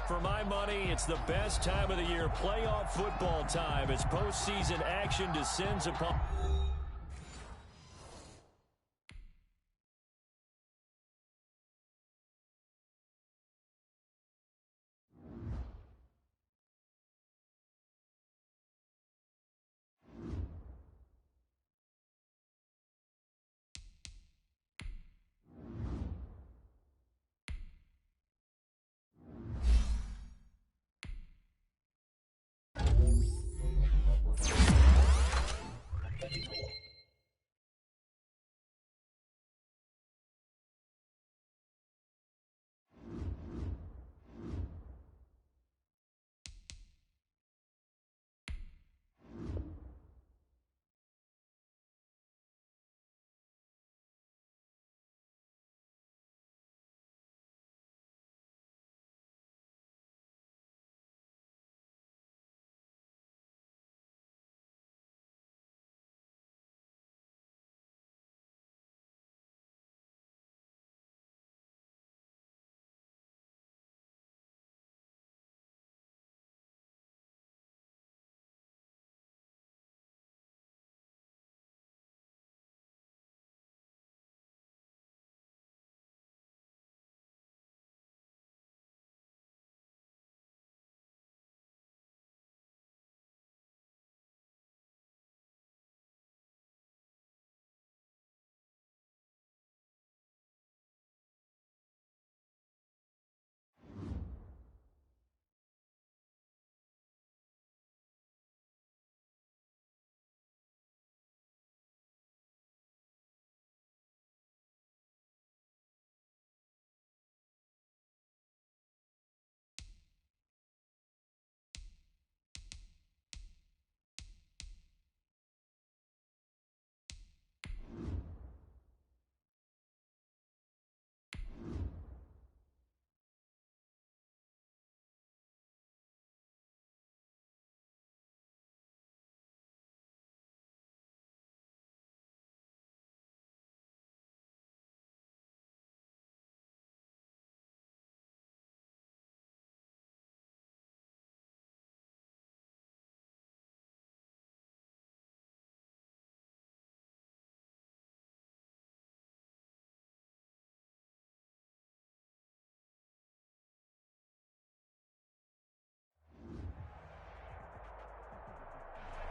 For my money, it's the best time of the year, playoff football time, as postseason action descends upon...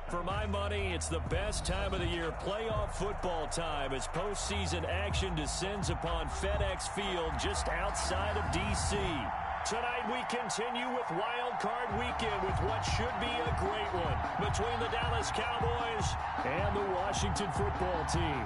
For my money, it's the best time of the year, playoff football time, as postseason action descends upon FedEx Field just outside of D.C. Tonight we continue with Wild Card Weekend with what should be a great one between the Dallas Cowboys and the Washington football team.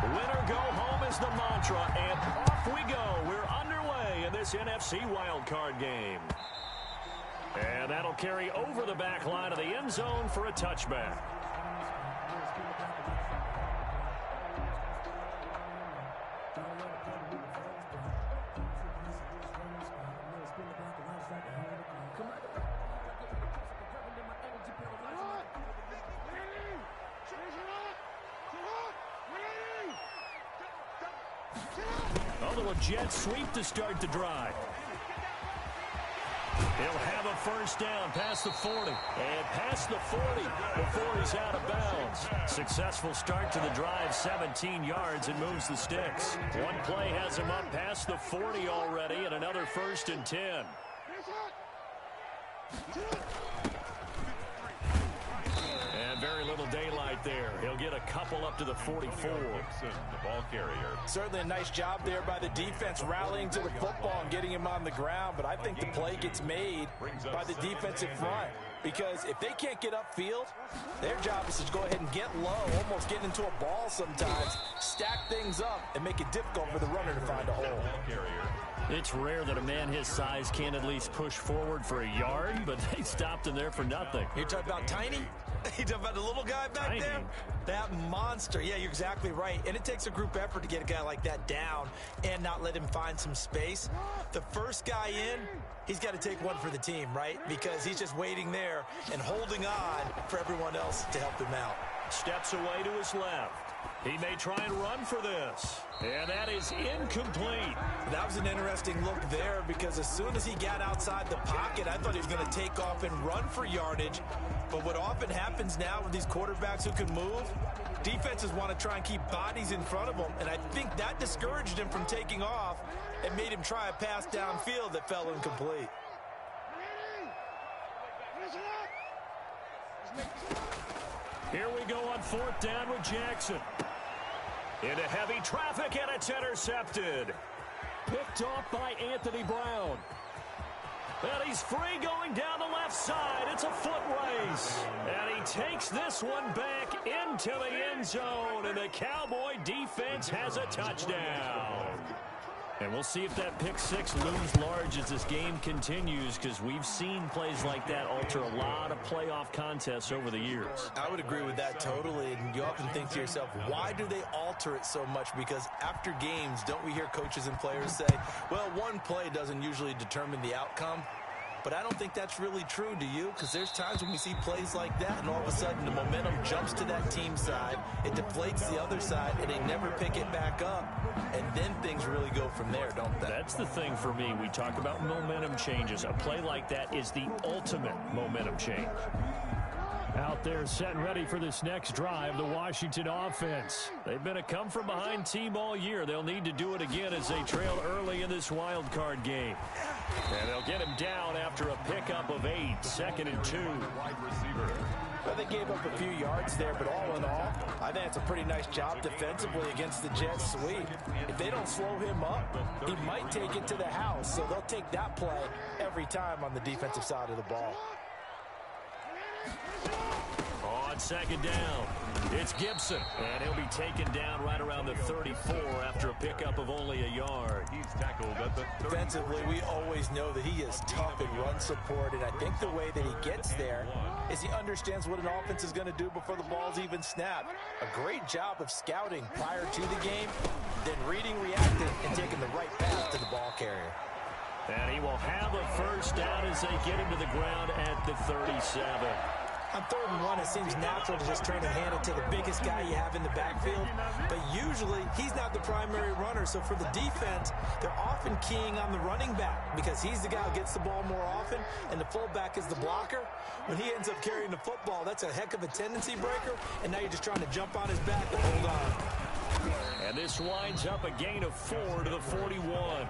Winner go home is the mantra, and off we go. We're underway in this NFC wildcard game. And that'll carry over the back line of the end zone for a touchback. A little jet sweep to start the drive. He'll have a first down past the 40. And past the 40 before he's out of bounds. Successful start to the drive, 17 yards, and moves the sticks. One play has him up past the 40 already, and another 1st and 10. And very little daylight there. He'll get a couple up to the 44. The ball carrier. Certainly a nice job there by the defense rallying to the football and getting him on the ground, but I think the play gets made by the defensive front, because if they can't get upfield, their job is to go ahead and get low, almost get into a ball sometimes, stack things up, and make it difficult for the runner to find a hole. It's rare that a man his size can't at least push forward for a yard, but they stopped him there for nothing. You're talking about tiny? You talking about the little guy back there? That monster. Yeah, you're exactly right. And it takes a group effort to get a guy like that down and not let him find some space. The first guy in, he's got to take one for the team, right? Because he's just waiting there and holding on for everyone else to help him out. Steps away to his left. He may try and run for this. And that is incomplete. That was an interesting look there because as soon as he got outside the pocket, I thought he was going to take off and run for yardage. But what often happens now with these quarterbacks who can move, defenses want to try and keep bodies in front of them. And I think that discouraged him from taking off and made him try a pass downfield that fell incomplete. Here we go on 4th down with Jackson. Into heavy traffic, and it's intercepted. Picked off by Anthony Brown. And he's free going down the left side. It's a foot race. And he takes this one back into the end zone. And the Cowboy defense has a touchdown. And we'll see if that pick six looms large as this game continues, because we've seen plays like that alter a lot of playoff contests over the years. I would agree with that totally. And you often think to yourself, why do they alter it so much? Because after games, don't we hear coaches and players say, well, one play doesn't usually determine the outcome? But I don't think that's really true, do you? Because there's times when we see plays like that, and all of a sudden the momentum jumps to that team side, it deflates the other side, and they never pick it back up. And then things really go from there, don't they? That's the thing for me. We talk about momentum changes. A play like that is the ultimate momentum change. Out there set and ready for this next drive, the Washington offense. They've been a come-from-behind team all year. They'll need to do it again as they trail early in this wild card game. And they'll get him down after a pickup of 8, 2nd and 2. Well, they gave up a few yards there, but all in all, I think it's a pretty nice job defensively against the Jets sweep. If they don't slow him up, he might take it to the house, so they'll take that play every time on the defensive side of the ball. On 2nd down, it's Gibson, and he'll be taken down right around the 34 after a pickup of only a yard. He's tackled at the 30. Defensively, we always know that he is tough in run support, and I think the way that he gets there is he understands what an offense is going to do before the ball's even snapped. A great job of scouting prior to the game, then reading, reacting, and taking the right path to the ball carrier. And he will have a first down as they get him to the ground at the 37. On 3rd and 1, it seems natural to just turn and hand it to the biggest guy you have in the backfield. But usually, he's not the primary runner. So for the defense, they're often keying on the running back because he's the guy who gets the ball more often, and the fullback is the blocker. When he ends up carrying the football, that's a heck of a tendency breaker, and now you're just trying to jump on his back and hold on. And this winds up a gain of 4 to the 41.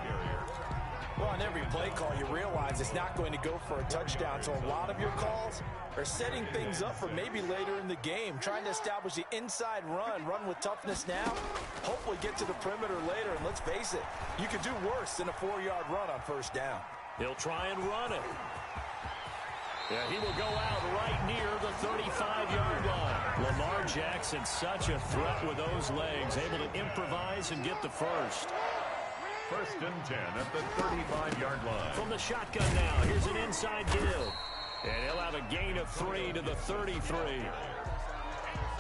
Well, on every play call, you realize it's not going to go for a touchdown. So a lot of your calls are setting things up for maybe later in the game, trying to establish the inside run with toughness now, hopefully get to the perimeter later. And let's face it, you could do worse than a 4-yard run on 1st down. He'll try and run it. Yeah, he will go out right near the 35-yard line. Lamar Jackson, such a threat with those legs, able to improvise and get the first. 1st and 10 at the 35-yard line. From the shotgun now, here's an inside give. And he'll have a gain of 3 to the 33.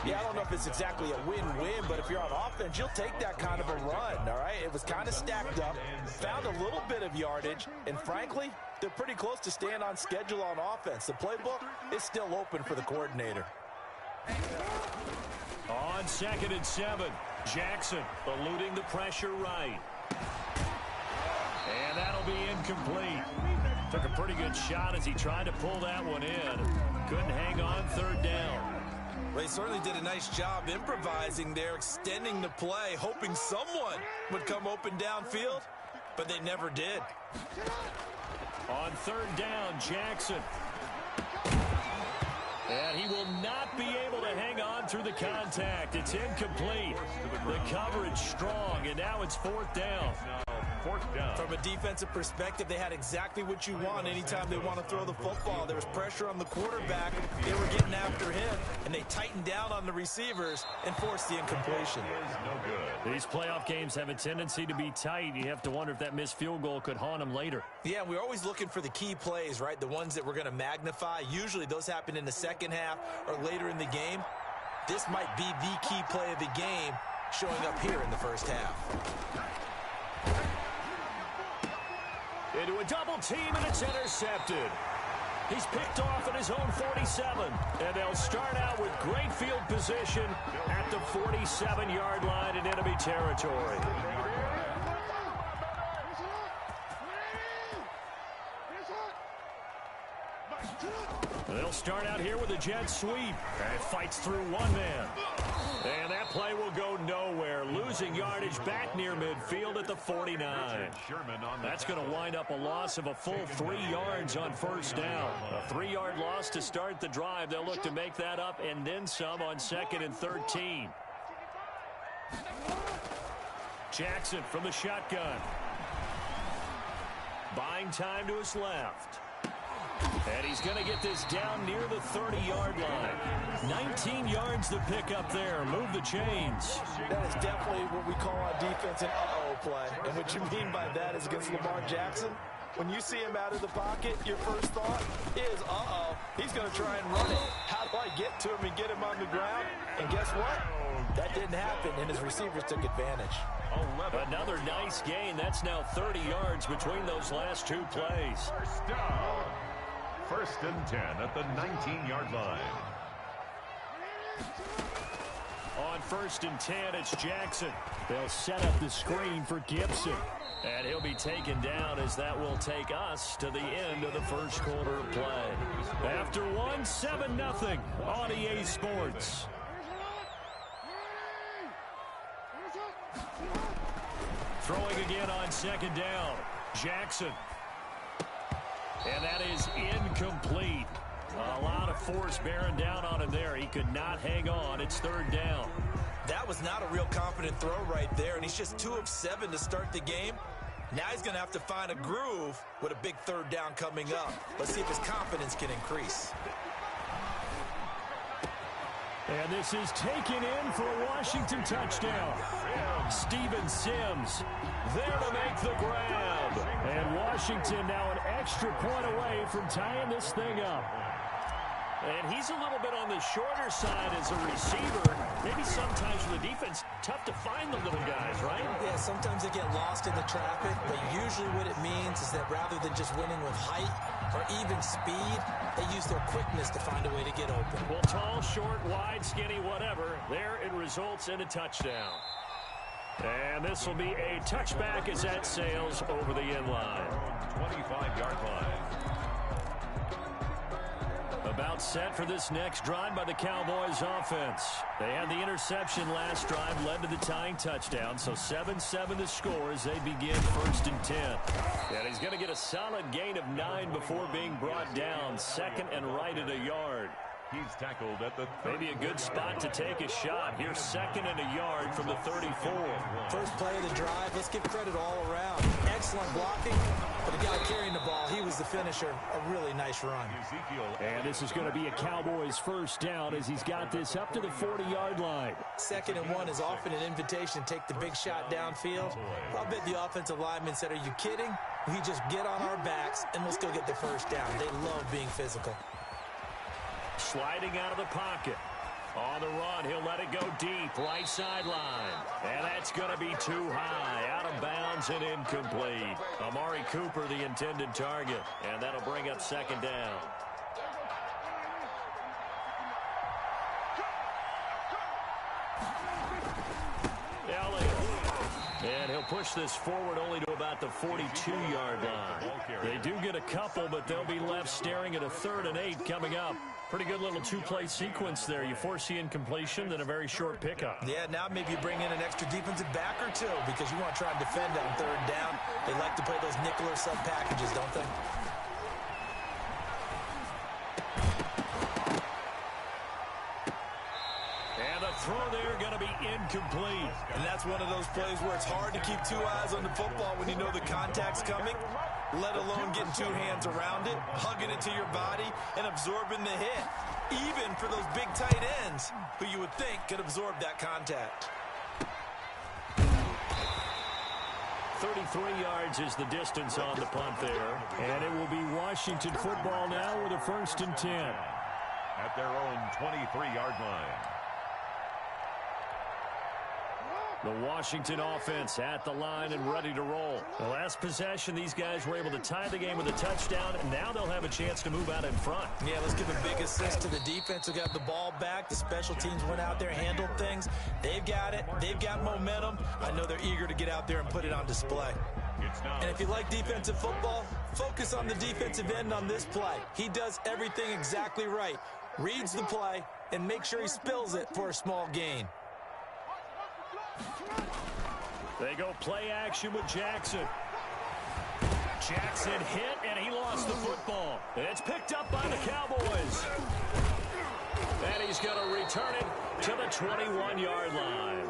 Yeah, I don't know if it's exactly a win-win, but if you're on offense, you'll take that kind of a run, all right? It was kind of stacked up, found a little bit of yardage, and frankly, they're pretty close to staying on schedule on offense. The playbook is still open for the coordinator. On 2nd and 7, Jackson eluding the pressure right. And that'll be incomplete. Took a pretty good shot as he tried to pull that one in. Couldn't hang on 3rd down. Well, he certainly did a nice job improvising there, extending the play, hoping someone would come open downfield, but they never did. On 3rd down, Jackson. And he will not be able to hang on through the contact. It's incomplete. The coverage strong, and now it's 4th down. 4th down. From a defensive perspective, they had exactly what you want anytime they want to throw the football. There was pressure on the quarterback. They were getting after him, and they tightened down on the receivers and forced the incompletion. Is no good. These playoff games have a tendency to be tight. You have to wonder if that missed field goal could haunt them later. Yeah, we're always looking for the key plays, right? The ones that we're going to magnify. Usually those happen in the second half or later in the game. This might be the key play of the game showing up here in the first half. Into a double team, and it's intercepted. He's picked off at his own 47, and they'll start out with great field position at the 47-yard line in enemy territory. They'll start out here with a jet sweep, and it fights through one man. And that play will go nowhere, losing yardage back near midfield at the 49. That's going to wind up a loss of a full 3 yards on first down. A 3-yard loss to start the drive. They'll look to make that up and then some on 2nd and 13. Jackson from the shotgun. Buying time to his left. And he's going to get this down near the 30-yard line. 19 yards to pick up there. Move the chains. That is definitely what we call on defense an uh-oh play. And what you mean by that is against Lamar Jackson. When you see him out of the pocket, your first thought is, uh-oh, he's going to try and run it. How do I get to him and get him on the ground? And guess what? That didn't happen, and his receivers took advantage. Another nice gain. That's now 30 yards between those last 2 plays. First down. 1st and 10 at the 19-yard line. On 1st and 10, it's Jackson. They'll set up the screen for Gibson. And he'll be taken down as that will take us to the end of the first quarter of play. After 1, 7-0 on EA Sports. Throwing again on 2nd down. Jackson. And that is incomplete. A lot of force bearing down on him there. He could not hang on. It's 3rd down. That was not a real confident throw right there, and he's just 2 of 7 to start the game. Now he's going to have to find a groove with a big 3rd down coming up. Let's see if his confidence can increase. And this is taken in for a Washington touchdown. Steven Sims there to make the grab. And Washington now an extra point away from tying this thing up. And he's a little bit on the shorter side as a receiver. Maybe sometimes for the defense, tough to find the little guys, right? Yeah, sometimes they get lost in the traffic, but usually what it means is that rather than just winning with height or even speed, they use their quickness to find a way to get open. Well, tall, short, wide, skinny, whatever, there it results in a touchdown. And this will be a touchback as that sails over the end line. 25-yard line. About set for this next drive by the Cowboys offense. They had the interception last drive, led to the tying touchdown, so 7-7 the score as they begin 1st and 10. And he's going to get a solid gain of 9 before being brought down, 2nd and right at a yard. He's tackled at the 30. Maybe a good spot to take a shot. Here's 2nd and a yard from the 34. First play of the drive, let's give credit all around. Excellent blocking, but the guy carrying the ball, he was the finisher. A really nice run. And this is going to be a Cowboys 1st down as he's got this up to the 40-yard line. 2nd and 1 is often an invitation to take the big shot downfield. I'll bet the offensive lineman said, are you kidding? We just get on our backs and let's go get the 1st down. They love being physical. Sliding out of the pocket. On the run, he'll let it go deep, right sideline. And that's going to be too high, out of bounds and incomplete. Amari Cooper, the intended target, and that'll bring up 2nd down. And he'll push this forward only to about the 42-yard line. They do get a couple, but they'll be left staring at a 3rd and 8 coming up. Pretty good little 2-play sequence there. You foresee incompletion, then a very short pickup. Yeah, now maybe you bring in an extra defensive back or 2 because you want to try and defend on 3rd down. They like to play those nickel or sub packages, don't they? Throw there going to be incomplete. And that's one of those plays where it's hard to keep 2 eyes on the football when you know the contact's coming, let alone getting 2 hands around it, hugging it to your body, and absorbing the hit. Even for those big tight ends who you would think could absorb that contact. 33 yards is the distance on the punt there. And it will be Washington football now with a 1st and 10. At their own 23-yard line. The Washington offense at the line and ready to roll. The last possession, these guys were able to tie the game with a touchdown, and now they'll have a chance to move out in front. Yeah, let's give a big assist to the defense who got the ball back. The special teams went out there, handled things. They've got it. They've got momentum. I know they're eager to get out there and put it on display. And if you like defensive football, focus on the defensive end on this play. He does everything exactly right. Reads the play and make sure he spills it for a small gain. They go play action with Jackson. Jackson hit, and he lost the football. It's picked up by the Cowboys. And he's going to return it to the 21-yard line.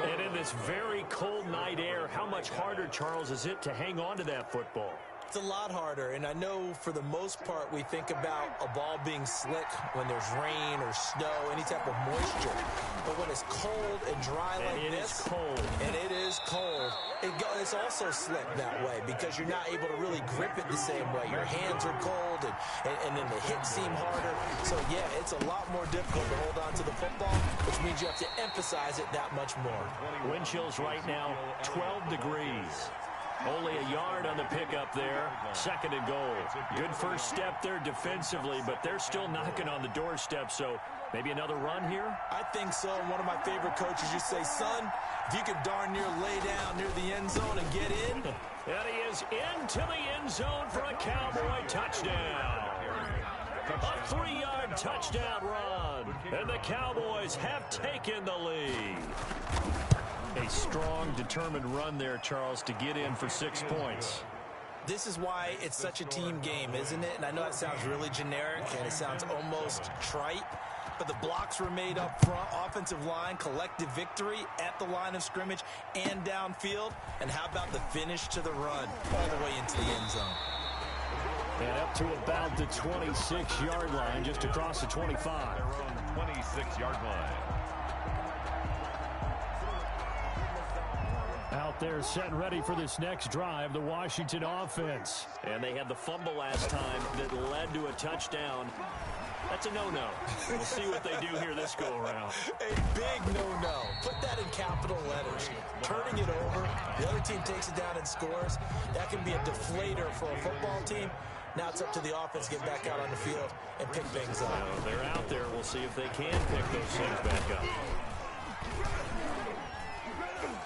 And in this very cold night air, how much harder, Charles, is it to hang on to that football? It's a lot harder, and I know for the most part we think about a ball being slick when there's rain or snow, any type of moisture. But when it's cold and dry like this, and it is cold, it's also slick that way because you're not able to really grip it the same way. Your hands are cold, and then the hits seem harder. So, yeah, it's a lot more difficult to hold on to the football, which means you have to emphasize it that much more. Wind chills right now, 12 degrees. Only a yard on the pickup there. 2nd and goal. Good first step there defensively, but they're still knocking on the doorstep, so maybe another run here? I think so. And one of my favorite coaches used to say, son, if you could darn near lay down near the end zone and get in. And he is into the end zone for a Cowboy touchdown. A 3-yard touchdown run. And the Cowboys have taken the lead. A strong, determined run there, Charles, to get in for 6 points. This is why it's such a team game, isn't it? And I know that sounds really generic, and it sounds almost trite, but the blocks were made up front, offensive line, collective victory at the line of scrimmage and downfield. And how about the finish to the run all the way into the end zone? And up to about the 26-yard line, just across the 25. Their own 26-yard line. Out there set and ready for this next drive, the Washington offense. And they had the fumble last time that led to a touchdown. That's a no-no. We'll see what they do here this go-around. A big no-no. Put that in capital letters. Turning it over, the other team takes it down and scores. That can be a deflator for a football team. Now it's up to the offense to get back out on the field and pick things up. They're out there. We'll see if they can pick those things back up.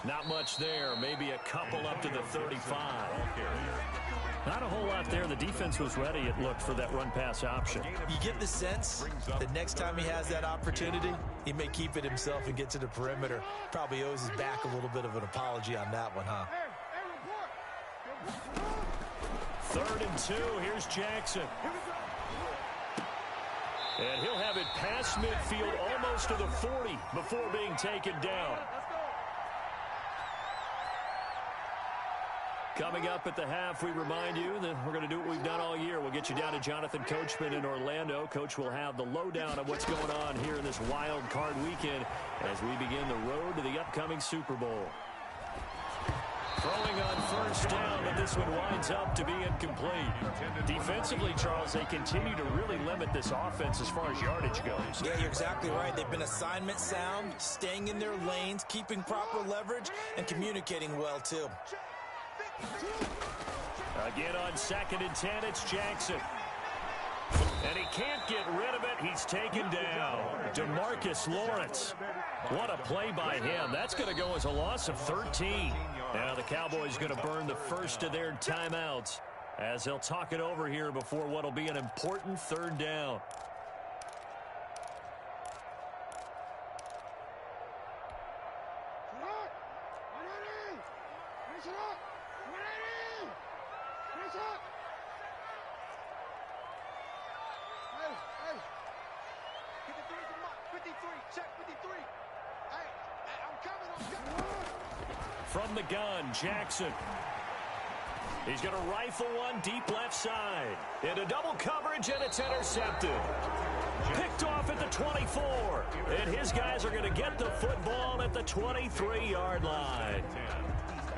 Not much there. Maybe a couple up to the 35. Not a whole lot there. The defense was ready, it looked, for that run-pass option. You get the sense that next time he has that opportunity, he may keep it himself and get to the perimeter. Probably owes his back a little bit of an apology on that one, huh? 3rd and 2. Here's Jackson. And he'll have it past midfield almost to the 40 before being taken down. Coming up at the half, we remind you that we're going to do what we've done all year. We'll get you down to Jonathan Coachman in Orlando. Coach will have the lowdown of what's going on here in this wild card weekend as we begin the road to the upcoming Super Bowl. Throwing on 1st down, but this one winds up to be incomplete. Defensively, Charles, they continue to really limit this offense as far as yardage goes. Yeah, you're exactly right. They've been assignment sound, staying in their lanes, keeping proper leverage, and communicating well, too. Again on 2nd and 10, it's Jackson. And he can't get rid of it. He's taken down. DeMarcus Lawrence. What a play by him. That's going to go as a loss of 13. Now the Cowboys going to burn the first of their timeouts as they'll talk it over here before what will be an important 3rd down. From the gun, Jackson. He's going to rifle one deep left side. Into double coverage, and it's intercepted. Picked off at the 24. And his guys are going to get the football at the 23-yard line.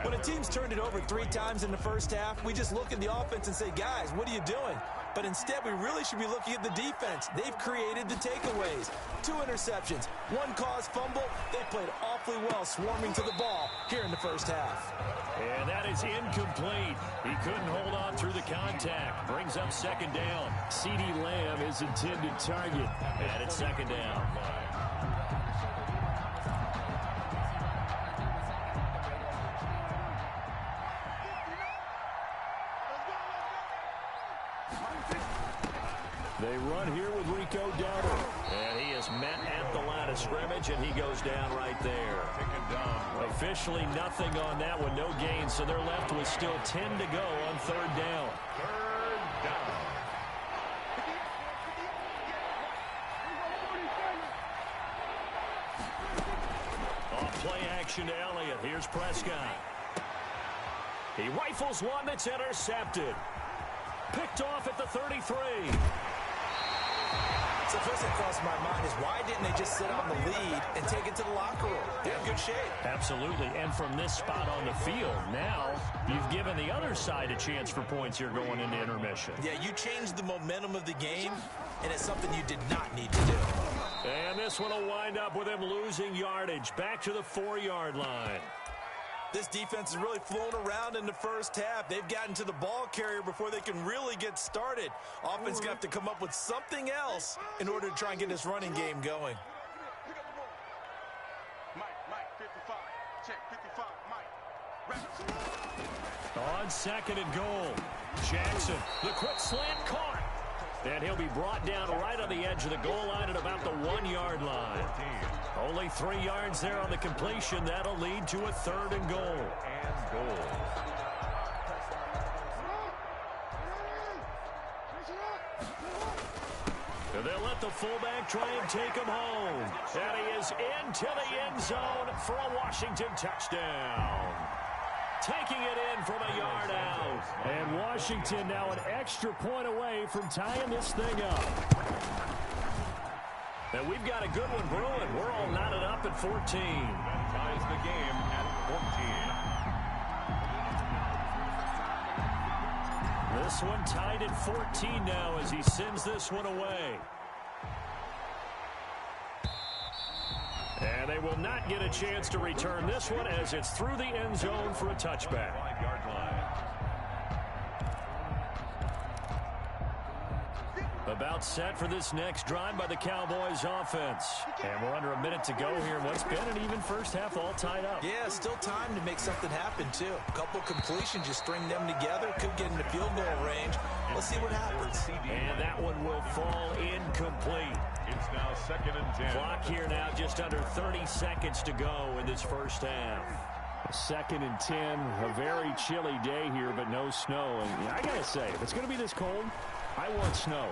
When a team's turned it over 3 times in the first half, we just look at the offense and say, guys, what are you doing? But instead, we really should be looking at the defense. They've created the takeaways. 2 interceptions, 1 caused fumble. They played awfully well swarming to the ball here in the first half. And that is incomplete. He couldn't hold on through the contact. Brings up 2nd down. CeeDee Lamb is intended target. And it's 2nd down. They run here with Rico Dowdle. And he is met at the line of scrimmage, and he goes down right there. Officially nothing on that one, no gain, so they're left with still 10 to go on 3rd down. 3rd down. Off play action to Elliott. Here's Prescott. He rifles one that's intercepted. Picked off at the 33. So first thing crossed my mind is why didn't they just sit on the lead and take it to the locker room? They're in good shape. Absolutely, and from this spot on the field, now you've given the other side a chance for points here going into intermission. Yeah, you changed the momentum of the game, and it's something you did not need to do. And this one will wind up with him losing yardage back to the 4-yard line. This defense is really flown around in the first half. They've gotten to the ball carrier before they can really get started. Offense going to have to come up with something else in order to try and get this running game going. Mike, 55. Check, 55, Mike. On 2nd and goal. Jackson, the quick slant caught. And he'll be brought down right on the edge of the goal line at about the 1-yard line. Only 3 yards there on the completion. That'll lead to a 3rd and goal. And they'll let the fullback try and take him home. And he is into the end zone for a Washington touchdown. Taking it in from a yard out. And Washington now an extra point away from tying this thing up. And we've got a good one brewing. We're all knotted up at 14. That ties the game at 14. This one tied at 14 now as he sends this one away. And they will not get a chance to return this one as it's through the end zone for a touchback. 5-yard line. About set for this next drive by the Cowboys offense. And we're under a minute to go here. What's been an even first half all tied up. Yeah, still time to make something happen, too. A couple completions, just string them together. Could get into field goal range. Let's see what happens. And that one will fall incomplete. It's now 2nd and 10. Clock here now, just under 30 seconds to go in this first half. 2nd and 10, a very chilly day here, but no snow. And I got to say, if it's going to be this cold, I want snow.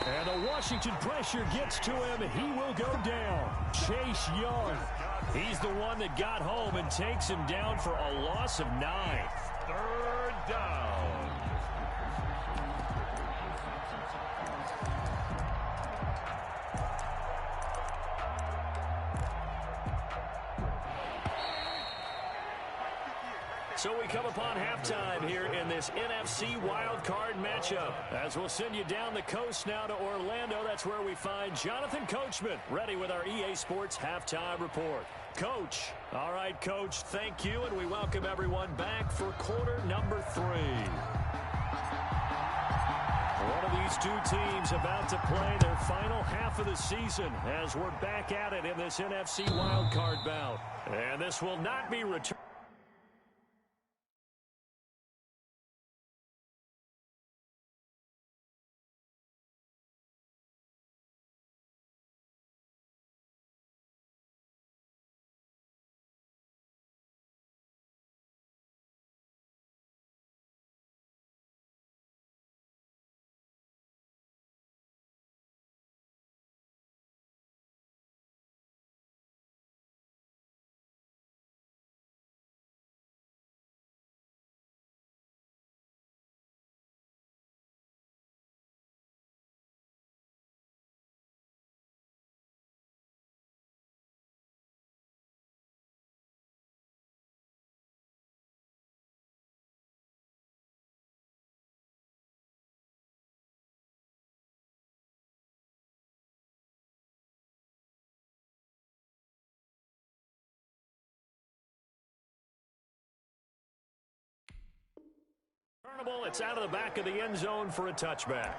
And the Washington pressure gets to him, and he will go down. Chase Young. He's the one that got home and takes him down for a loss of 9. 3rd down. So we come upon halftime here in this NFC wildcard matchup. As we'll send you down the coast now to Orlando, that's where we find Jonathan Coachman, ready with our EA Sports Halftime Report. Coach. All right, Coach, thank you, and we welcome everyone back for quarter number 3. One of these two teams about to play their final half of the season as we're back at it in this NFC wildcard bout. And this will not be returned. audible. It's out of the back of the end zone for a touchback.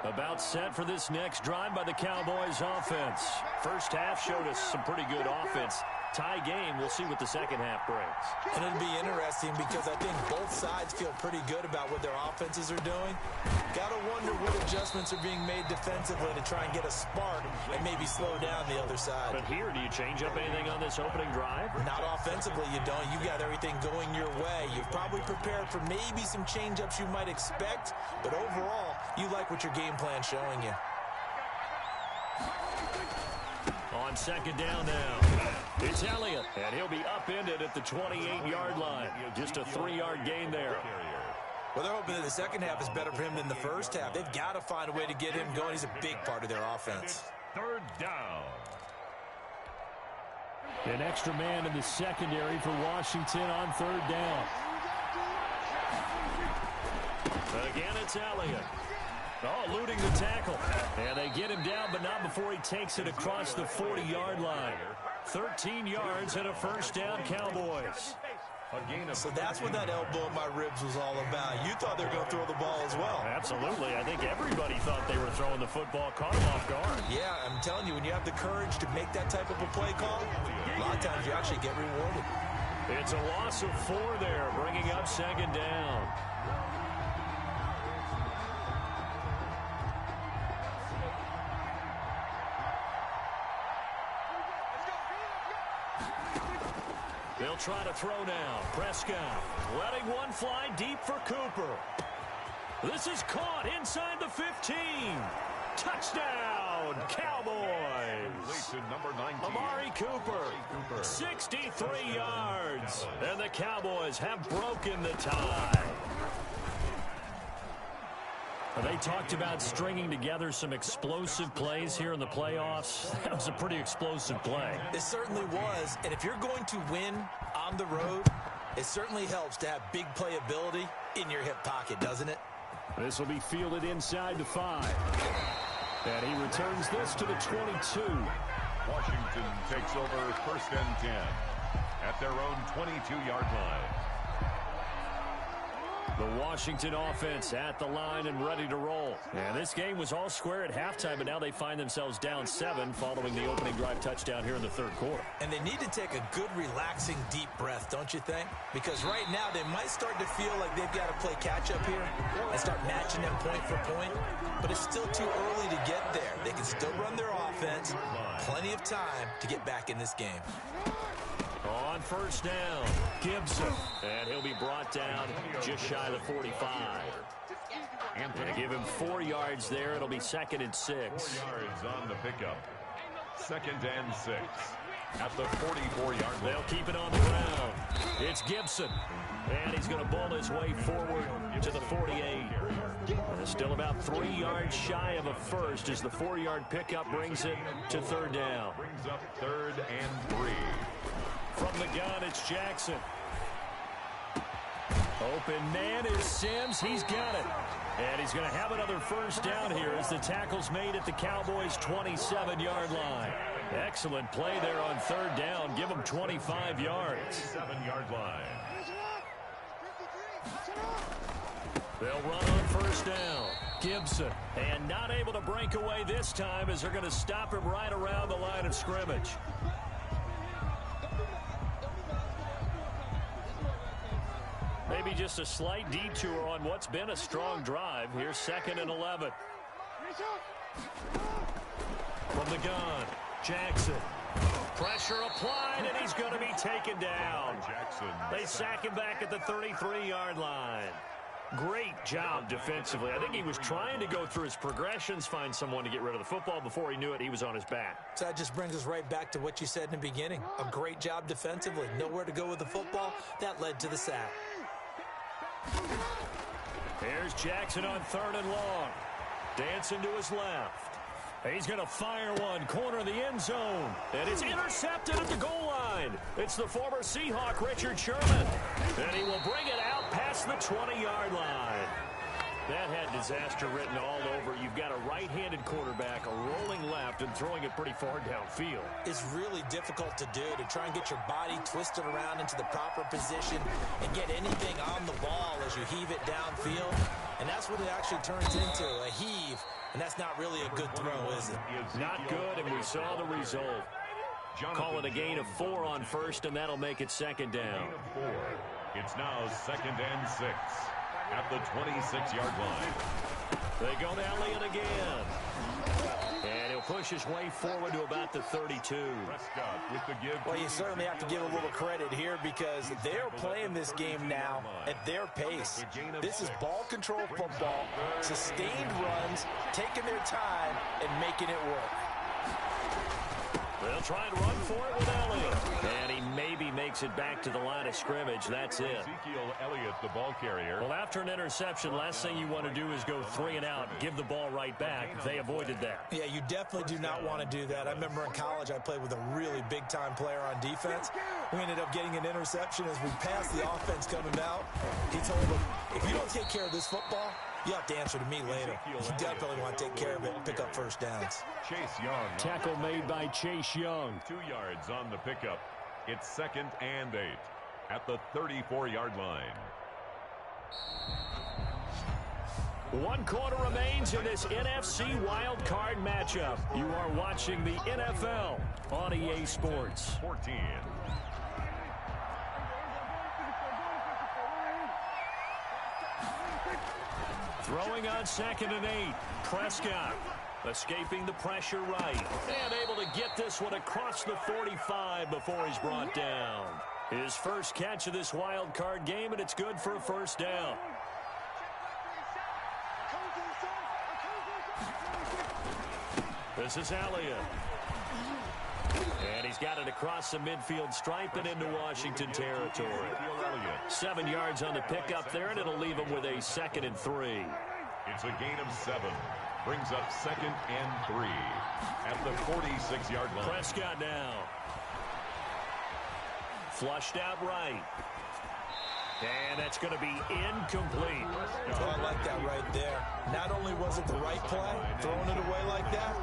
About set for this next drive by the Cowboys offense. First half showed us some pretty good offense. Tie game. We'll see what the second half brings. And it'll be interesting because I think both sides feel pretty good about what their offenses are doing. Got to wonder what adjustments are being made defensively to try and get a spark and maybe slow down the other side. But here, do you change up anything on this opening drive? Not offensively, you don't. You got everything going your way. You've probably prepared for maybe some change-ups you might expect, but overall, you like what your game plan's showing you. On second down now, it's Elliott, and he'll be upended at the 28-yard line. Just a 3-yard gain there. Well, they're hoping that the second half is better for him than the first half. They've got to find a way to get him going. He's a big part of their offense. Third down. An extra man in the secondary for Washington on third down. Again, it's Elliott. Oh, eluding the tackle. And they get him down, but not before he takes it across the 40-yard line. 13 yards and a first down, Cowboys. So that's what that elbow in my ribs was all about. You thought they were going to throw the ball as well. Absolutely. I think everybody thought they were throwing the football, caught him off guard. Yeah, I'm telling you, when you have the courage to make that type of a play call, a lot of times you actually get rewarded. It's a loss of 4 there, bringing up second down. They'll try to throw now. Prescott letting one fly deep for Cooper. This is caught inside the 15. Touchdown, Cowboys. Number 19. Amari Cooper, 63 yards. And the Cowboys have broken the tie. They talked about stringing together some explosive plays here in the playoffs. That was a pretty explosive play. It certainly was. And if you're going to win on the road, it certainly helps to have big playability in your hip pocket, doesn't it? This will be fielded inside the 5. And he returns this to the 22. Washington takes over first and 10 at their own 22-yard line. The Washington offense at the line and ready to roll. And this game was all square at halftime, but now they find themselves down 7 following the opening drive touchdown here in the third quarter. And they need to take a good, relaxing, deep breath, don't you think? Because right now they might start to feel like they've got to play catch-up here and start matching them point for point. But it's still too early to get there. They can still run their offense. Plenty of time to get back in this game. On first down, Gibson. And he'll be brought down just shy of the 45. And to give him 4 yards there, it'll be second and 6. 4 yards on the pickup. Second and 6 at the 44-yard line. They'll keep it on the ground. It's Gibson. And he's going to bull his way forward to the 48. And it's still about 3 yards shy of a first as the 4-yard pickup brings it to third down. Brings up third and 3. From the gun, it's Jackson. Open man is Sims. He's got it. And he's going to have another first down here as the tackle's made at the Cowboys' 27-yard line. Excellent play there on third down. Give them 25 yards. 7-yard line. They'll run on first down. Gibson. And not able to break away this time as they're going to stop him right around the line of scrimmage. Maybe just a slight detour on what's been a strong drive. Here's second and 11. From the gun, Jackson. Pressure applied, and he's going to be taken down. They sack him back at the 33-yard line. Great job defensively. I think he was trying to go through his progressions, find someone to get rid of the football. Before he knew it, he was on his back. So that just brings us right back to what you said in the beginning. A great job defensively. Nowhere to go with the football. That led to the sack. Here's Jackson on third and long. Dancing to his left. He's going to fire one, corner of the end zone. And it's intercepted at the goal line. It's the former Seahawk, Richard Sherman. And he will bring it out past the 20-yard line. That had disaster written all over. You've got a right-handed quarterback, a rolling left, and throwing it pretty far downfield. It's really difficult to do, to try and get your body twisted around into the proper position and get anything on the ball as you heave it downfield. And that's what it actually turns into, a heave. And that's not really a good throw, is it? Not good, and we saw the result. Call it a gain of 4 on first, and that'll make it second down. It's now 2nd and 6 at the 26-yard line. They go to Elliott again. And he'll push his way forward to about the 32. Prescott with the give. Well, you certainly have to give a little credit here because they're playing this game now at their pace. This is ball control football, sustained runs, taking their time, and making it work. They'll try and run for it with Elliott. And he maybe makes it back to the line of scrimmage. That's it. Ezekiel Elliott, the ball carrier. Well, after an interception, last thing you want to do is go 3 and out, give the ball right back. They avoided that. Yeah, you definitely do not want to do that. I remember in college I played with a really big-time player on defense. We ended up getting an interception as we passed the offense coming out. He told him, if you don't take care of this football, you have to answer to me later. You definitely want to take care of it and pick up first downs. Chase Young. Tackle made by Chase Young. 2 yards on the pickup. It's 2nd and 8 at the 34-yard line. 1 quarter remains in this NFC Wild Card matchup. You are watching the NFL on EA Sports. 14. Throwing on 2nd and 8. Prescott escaping the pressure right. And able to get this one across the 45 before he's brought down. His first catch of this wild card game, and it's good for a first down. This is Elliott. And he's got it across the midfield stripe and into Washington territory. 7 yards on the pickup there, and it'll leave him with a 2nd and 3. It's a gain of 7. Brings up 2nd and 3 at the 46-yard line. Prescott now. Flushed out right. And that's going to be incomplete. Oh, I like that right there. Not only was it the right play, throwing it away like that,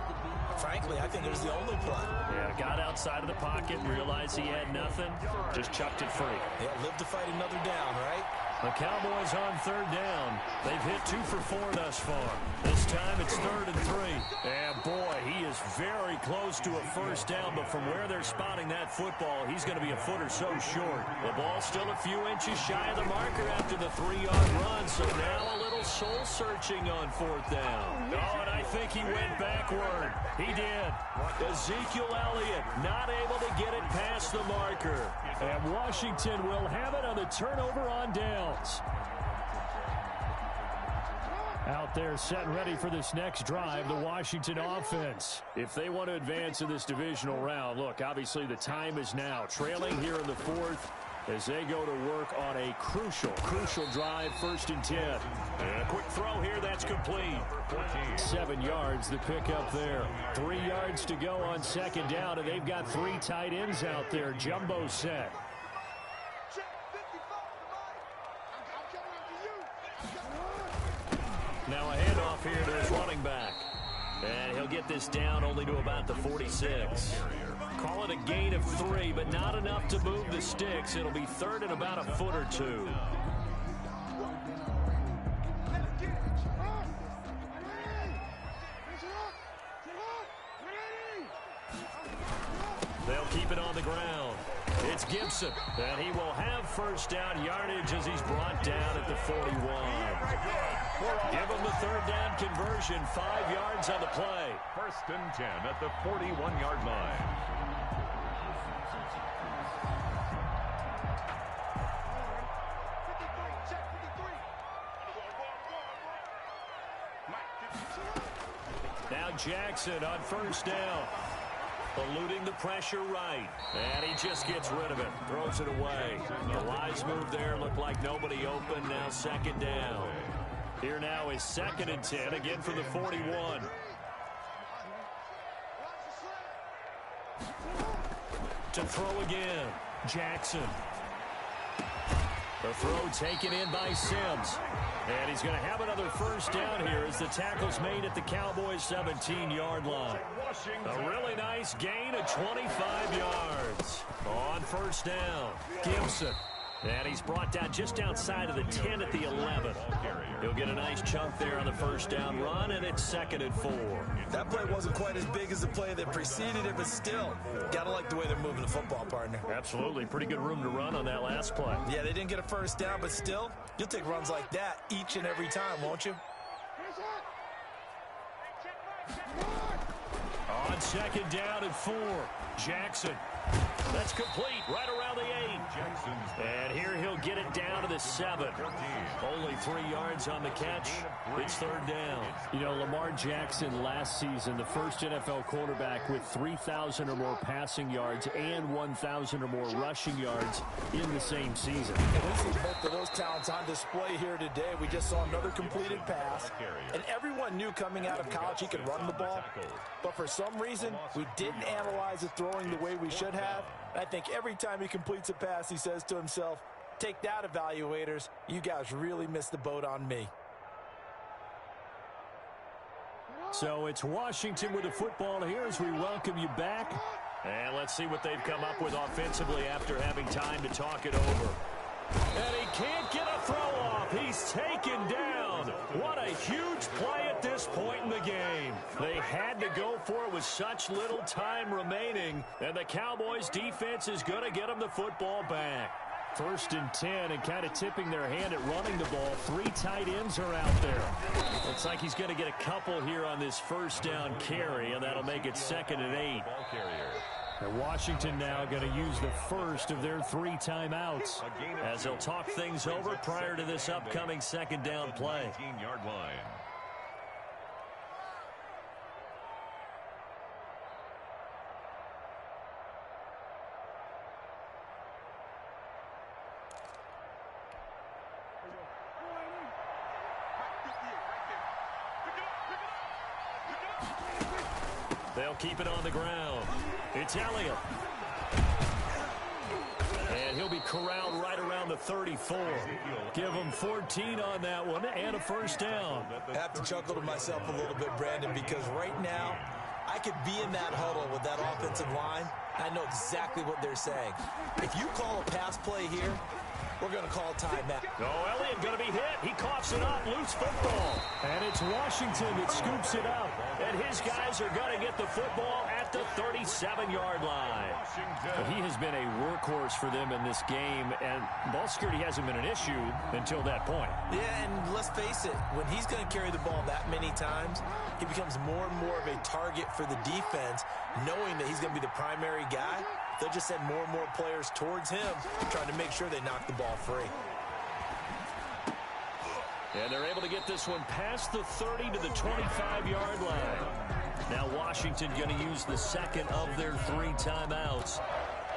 frankly, I think it was the only play. Yeah, got outside of the pocket, realized he had nothing, just chucked it free. Yeah, live to fight another down, right? The Cowboys on 3rd down. They've hit 2 for 4 thus far. This time it's 3rd and 3. And boy, he is very close to a first down, but from where they're spotting that football, he's going to be a foot or so short. The ball's still a few inches shy of the marker after the 3-yard run, so now a little soul-searching on 4th down. Oh, and I think he went backward. He did. Ezekiel Elliott not able to get it past the marker. And Washington will have it on the turnover on downs. Out there set and ready for this next drive, the Washington offense. If they want to advance in this divisional round, look, obviously the time is now. Trailing here in the 4th as they go to work on a crucial drive, 1st and 10. And a quick throw here, that's complete. 7 yards, the pickup there. 3 yards to go on 2nd down, and they've got 3 tight ends out there. Jumbo set. Now a handoff here to his running back. And he'll get this down only to about the 46. Call it a gain of 3, but not enough to move the sticks. It'll be 3rd and about a foot or 2. They'll keep it on the ground. It's Gibson, and he will have first down yardage as he's brought down at the 41. Give him the 3rd down conversion, 5 yards on the play. 1st and 10 at the 41-yard line. Now Jackson on 1st down. Eluding the pressure right. And he just gets rid of it. Throws it away. The wise move there. Looked like nobody open. Now 2nd down. Here now is 2nd and 10. Again for the 41. To throw again. Jackson. The throw taken in by Sims. And he's going to have another first down here as the tackle's made at the Cowboys' 17-yard line. A really nice gain of 25 yards on first down. Gibson. And he's brought down just outside of the 10 at the 11. He'll get a nice chunk there on the first down run, and it's 2nd and 4. That play wasn't quite as big as the play that preceded it, but still, got to like the way they're moving the football, partner. Absolutely. Pretty good room to run on that last play. Yeah, they didn't get a first down, but still, you'll take runs like that each and every time, won't you? On 2nd down and 4, Jackson. That's complete right around the 8. And here he'll get it down to the 7. Only 3 yards on the catch. It's 3rd down. You know, Lamar Jackson last season, the first NFL quarterback with 3,000 or more passing yards and 1,000 or more rushing yards in the same season. And we see both of those talents on display here today. We just saw another completed pass. And everyone knew coming out of college he could run the ball. But for some reason, we didn't analyze the throwing the way we should have. I think every time he completes a pass, he says to himself, take that, evaluators. You guys really missed the boat on me. So it's Washington with the football here as we welcome you back. And let's see what they've come up with offensively after having time to talk it over. And he can't get a throw off. He's taken down. What a huge play at this point in the game. They had to go for it with such little time remaining. And the Cowboys defense is going to get them the football back. 1st and 10, and kind of tipping their hand at running the ball. 3 tight ends are out there. Looks like he's going to get a couple here on this first down carry, and that'll make it 2nd and 8. And Washington now going to use the first of their 3 timeouts as they'll talk things over prior to this upcoming 2nd down play. 19-yard line. They'll keep it on the ground. It's Elliott. And he'll be corralled right around the 34. Give him 14 on that one and a first down. I have to chuckle to myself a little bit, Brandon, because right now I could be in that huddle with that offensive line. I know exactly what they're saying. If you call a pass play here, we're going to call timeout. Oh, Elliott going to be hit. He coughs it up. Loose football. And it's Washington that scoops it up. And his guys are going to get the football at the 37-yard line. But he has been a workhorse for them in this game, and ball security hasn't been an issue until that point. Yeah, and let's face it, when he's going to carry the ball that many times, he becomes more and more of a target for the defense, knowing that he's going to be the primary guy. They'll just send more and more players towards him, trying to make sure they knock the ball free. And they're able to get this one past the 30 to the 25-yard line. Now Washington going to use the 2nd of their 3 timeouts,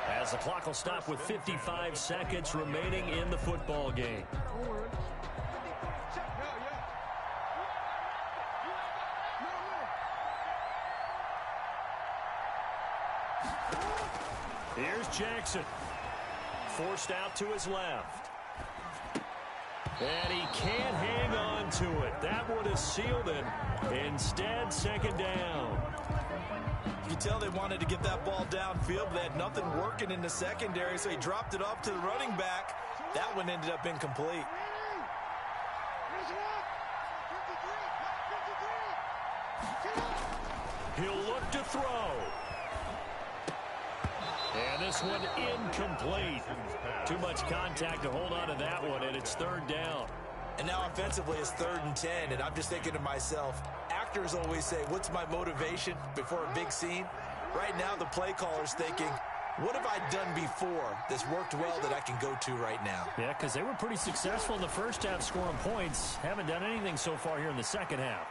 as the clock will stop with 55 seconds remaining in the football game. Here's Jackson. Forced out to his left. And he can't hang on to it. That would have sealed it. Instead, 2nd down. You can tell they wanted to get that ball downfield, but they had nothing working in the secondary, so he dropped it off to the running back. That one ended up incomplete. He'll look to throw. And this one incomplete. Too much contact to hold on to that one, and it's 3rd down. And now offensively it's 3rd and 10, and I'm just thinking to myself, actors always say, what's my motivation before a big scene? Right now the play caller's thinking, what have I done before that's worked well that I can go to right now? Yeah, because they were pretty successful in the first half scoring points. Haven't done anything so far here in the second half.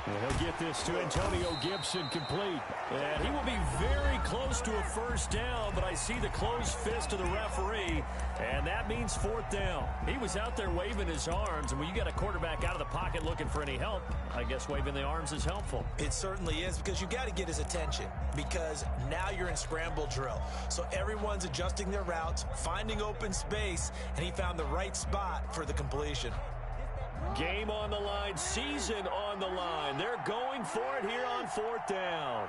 And he'll get this to Antonio Gibson complete. And he will be very close to a first down, but I see the closed fist of the referee, and that means fourth down. He was out there waving his arms, and when you get a quarterback out of the pocket looking for any help, I guess waving the arms is helpful. It certainly is, because you got to get his attention, because now you're in scramble drill. So everyone's adjusting their routes, finding open space, and he found the right spot for the completion. Game on the line, season on the line. They're going for it here on fourth down.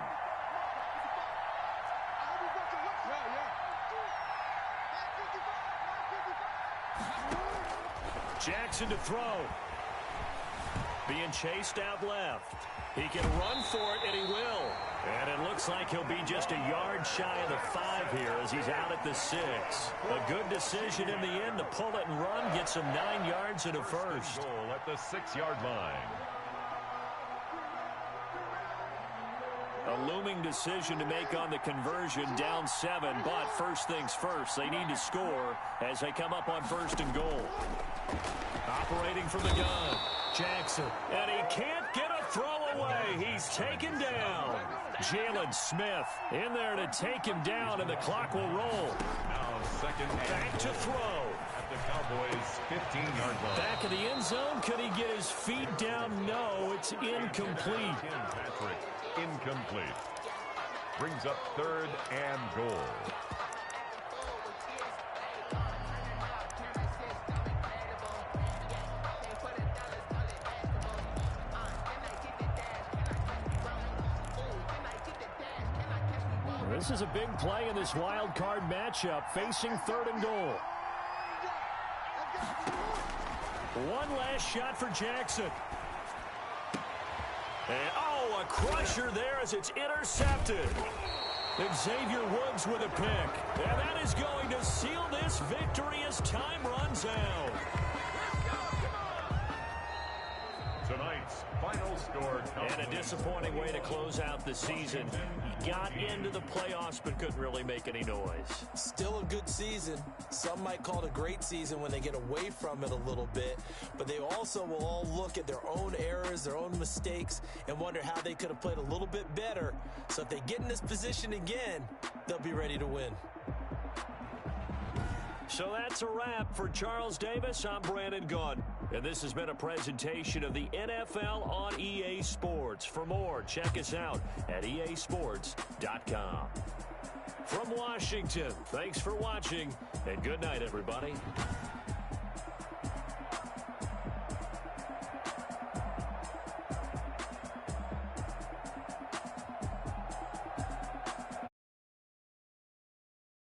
Jackson to throw. Being chased out left. He can run for it, and he will. And it looks like he'll be just a yard shy of the 5 here as he's out at the 6. A good decision in the end to pull it and run, get some 9 yards and a first. Goal at the 6-yard line. A looming decision to make on the conversion, down 7, but first things first, they need to score as they come up on 1st and goal. Operating from the gun, Jackson, and he can't get a throw away. He's taken down. Jalen Smith in there to take him down, and the clock will roll. Now second and back to throw. At the Cowboys' 15-yard line. Back in the end zone. Could he get his feet down? No, it's incomplete. Tim Patrick, incomplete. Brings up 3rd and goal. This is a big play in this wild card matchup, facing 3rd and goal. One last shot for Jackson. And, a crusher there as it's intercepted. Xavier Woods with a pick. And that is going to seal this victory as time runs out. Tonight's final score. And a disappointing way to close out the season. He got into the playoffs but couldn't really make any noise. Still a good season. Some might call it a great season when they get away from it a little bit. But they also will all look at their own errors, their own mistakes, and wonder how they could have played a little bit better. So if they get in this position again, they'll be ready to win. So that's a wrap for Charles Davis. I'm Brandon Gunn. And this has been a presentation of the NFL on EA Sports. For more, check us out at easports.com. From Washington, thanks for watching, and good night, everybody.